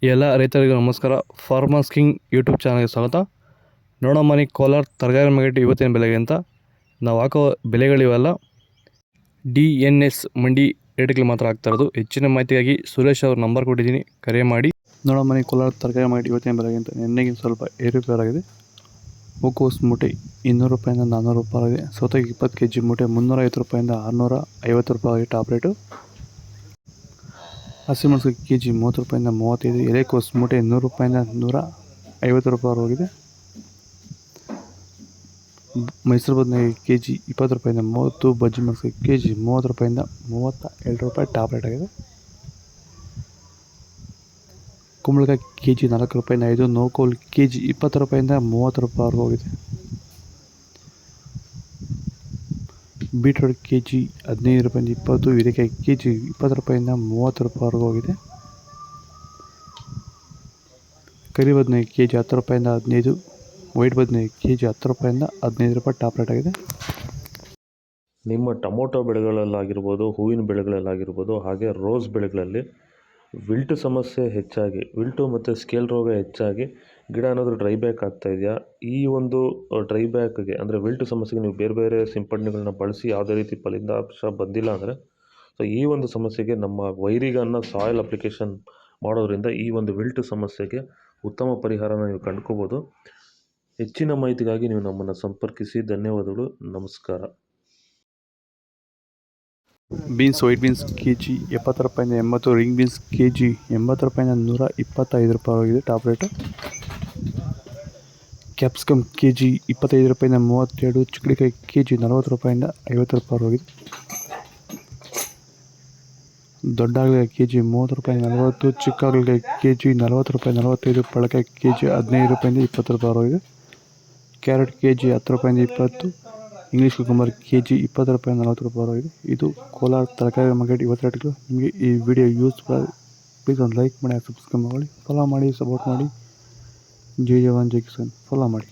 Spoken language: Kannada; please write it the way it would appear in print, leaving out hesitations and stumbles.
ಎಲ್ಲ ರೈತರಿಗೂ ನಮಸ್ಕಾರ. ಫಾರ್ಮರ್ಸ್ ಕಿಂಗ್ ಯೂಟ್ಯೂಬ್ ಚಾನಲ್ಗೆ ಸ್ವಾಗತ. ನೋಡೋ ಮನೆ ಕೋಲಾರ ತರಕಾರಿ ಮಾರ್ಕೆಟ್ ಇವತ್ತಿನ ಬೆಲೆಗೆ ಅಂತ ನಾವು ಹಾಕೋ ಬೆಲೆಗಳಿವೆಲ್ಲ DNS ಮಂಡಿ ರೇಟ್ಗಳು ಮಾತ್ರ ಆಗ್ತಾ ಇರೋದು. ಹೆಚ್ಚಿನ ಮಾಹಿತಿಗಾಗಿ ಸುರೇಶ್ ಅವ್ರ ನಂಬರ್ ಕೊಟ್ಟಿದ್ದೀನಿ, ಕರೆ ಮಾಡಿ. ನೋಡೋ ಮನೆ ಕೋಲಾರ ತರಕಾರಿ ಮಾರ್ಕೆಟ್ ಇವತ್ತಿನ ಬೆಲೆಗೆ ಅಂತ ಎಣ್ಣೆಗೆ ಸ್ವಲ್ಪ ಏರುಪೇರಾಗಿದೆ. ಹೂಕೋಸು ಮೂಟೆ 200 ರೂಪಾಯಿಂದ 400 ರೂಪಾಯಿ ಆಗಿದೆ. ಸೌತೆಗೆ 20 kg ಮೂಟೆ 350 ರೂಪಾಯಿಂದ 650 ರೂಪಾಯಿ ಆಗಿದೆ ಟಾಪ್ ರೇಟು. ಹಸಿಮೆಣಸಿನಕಾಯಿ ಕೆಜಿ 30 ರೂಪಾಯಿಂದ 35. ಎಲೆಕೋಸು ಮೂಟೆ 100 ರೂಪಾಯಿಂದ 150 ರೂಪಾಯಿ ಹೋಗಿದೆ. ಮೈಸೂರು ಬದನೆಕಾಯಿ ಕೆಜಿ 20 ರೂಪಾಯಿಂದ 30. ಬಜ್ಜಿ ಮೆಣಸಿನಕಾಯಿ ಕೆಜಿ 30 ರೂಪಾಯಿಂದ 32 ರೂಪಾಯಿ ಟಾಪ್ ರೇಟ್ ಆಗಿದೆ. ಕುಂಬಳಕಾಯಿ ಕೆಜಿ 4 ರೂಪಾಯಿಂದ 5. ನೋಕೋಲ್ ಕೆಜಿ 20 ರೂಪಾಯಿಂದ 30 ರೂಪಾಯಿ ಹೋಗಿದೆ. ಬೀಟ್ರೋಟ್ ಕೆಜಿ 15 ರೂಪಾಯಿಂದ 20. ಹೀರೆಕಾಯಿ ಕೆಜಿ 20 ರೂಪಾಯಿಂದ 30 ರೂಪಾಯಿ ಹೋಗಿದೆ. ಕರಿ ಬದನೆಕಾಯಿ ಕೆಜಿ 10 ರೂಪಾಯಿಂದ 15. ವೈಟ್ ಬದನೆಕಾಯಿ ಕೆಜಿ 10 ರೂಪಾಯಿಂದ 15 ರೂಪಾಯಿ ಟಾಪ್ ರೇಟ್ ಆಗಿದೆ. ನಿಮ್ಮ ಟೊಮೊಟೊ ಬೆಳೆಗಳಲ್ಲಾಗಿರ್ಬೋದು, ಹೂವಿನ ಬೆಳೆಗಳಲ್ಲಾಗಿರ್ಬೋದು, ಹಾಗೆ ರೋಸ್ ಬೆಳೆಗಳಲ್ಲಿ ವಿಲ್ಟು ಸಮಸ್ಯೆ ಹೆಚ್ಚಾಗಿ, ವಿಲ್ಟು ಮತ್ತು ಸ್ಕೇಲ್ ರೋಗ ಹೆಚ್ಚಾಗಿ ಗಿಡ ಏನಾದರೂ ಡ್ರೈ ಬ್ಯಾಕ್ ಆಗ್ತಾ ಇದೆಯಾ? ಈ ಒಂದು ಡ್ರೈ ಬ್ಯಾಕ್ಗೆ ಅಂದರೆ ವಿಲ್ಟು ಸಮಸ್ಯೆಗೆ ನೀವು ಬೇರೆ ಬೇರೆ ಸಿಂಪಡಣೆಗಳನ್ನ ಬಳಸಿ ಯಾವುದೇ ರೀತಿ ಫಲಿತಾಂಶ ಬಂದಿಲ್ಲ ಅಂದರೆ, ಸೊ ಈ ಒಂದು ಸಮಸ್ಯೆಗೆ ನಮ್ಮ ವೈರಿಗನ್ನ ಸಾಯಿಲ್ ಅಪ್ಲಿಕೇಶನ್ ಮಾಡೋದ್ರಿಂದ ಈ ಒಂದು ವಿಲ್ಟು ಸಮಸ್ಯೆಗೆ ಉತ್ತಮ ಪರಿಹಾರನ ನೀವು ಕಂಡುಕೋಬೋದು. ಹೆಚ್ಚಿನ ಮಾಹಿತಿಗಾಗಿ ನೀವು ನಮ್ಮನ್ನು ಸಂಪರ್ಕಿಸಿ. ಧನ್ಯವಾದಗಳು, ನಮಸ್ಕಾರ. ಬೀನ್ಸ್ ವೈಟ್ ಬೀನ್ಸ್ ಕೆಜಿ 70 ರೂಪಾಯಿಂದ 80. ರಿಂಗ್ ಬೀನ್ಸ್ ಕೆಜಿ 80 ರೂಪಾಯಿಂದ 125 ರೂಪಾಯಿ ಹೋಗಿದೆ ಟಾಪ್ ರೇಟು. ಕ್ಯಾಪ್ಸಿಕಮ್ ಕೆಜಿ 25 ರೂಪಾಯಿಂದ 32. ಚಿಕ್ಕಡಿಕಾಯಿ ಕೆಜಿ 40 ರೂಪಾಯಿಂದ 50 ರೂಪಾಯಿ ಹೋಗಿದೆ. ದೊಡ್ಡ ಹಾಗಲಕಾಯಿ ಕೆಜಿ 30 ರೂಪಾಯಿಂದ 40. ಚಿಕ್ಕ ಹಾಗಲಕಾಯಿ ಕೆಜಿ 40 ರೂಪಾಯಿ 45. ಪಳಕಾಯಿ ಕೆಜಿ 15 ರೂಪಾಯಿಂದ 20 ರೂಪಾಯಿ ಹೋಗಿದೆ. ಕ್ಯಾರೆಟ್ ಕೆಜಿ 10 ರೂಪಾಯಿಂದ 20. ಇಂಗ್ಲೀಷ್ ಕುಕುಂಬರ್ ಕೆಜಿ 20 ರೂಪಾಯಿಂದ 40 ರೂಪಾಯಿ ಹೋಗಿದೆ. ಇದು ಕೋಲಾರ ತರಕಾರಿ ಮಾರ್ಕೆಟ್ ಇವತ್ತು ರೇಟ್ಗಳು. ನಿಮಗೆ ಈ ವಿಡಿಯೋ ಯೂಸ್ಫುಲ್ ಪ್ಲೀಸ್ ಒಂದು ಲೈಕ್ ಮಾಡಿ, ಸಬ್ಸ್ಕ್ರೈಬ್ ಮಾಡಿ, ಫಾಲೋ ಮಾಡಿ, ಸಪೋರ್ಟ್ ಮಾಡಿ. ಜೈ ಜವಾನ್ ಜೈ ಕಿಸಾನ್ ಫಾಲೋ ಮಾಡಿ.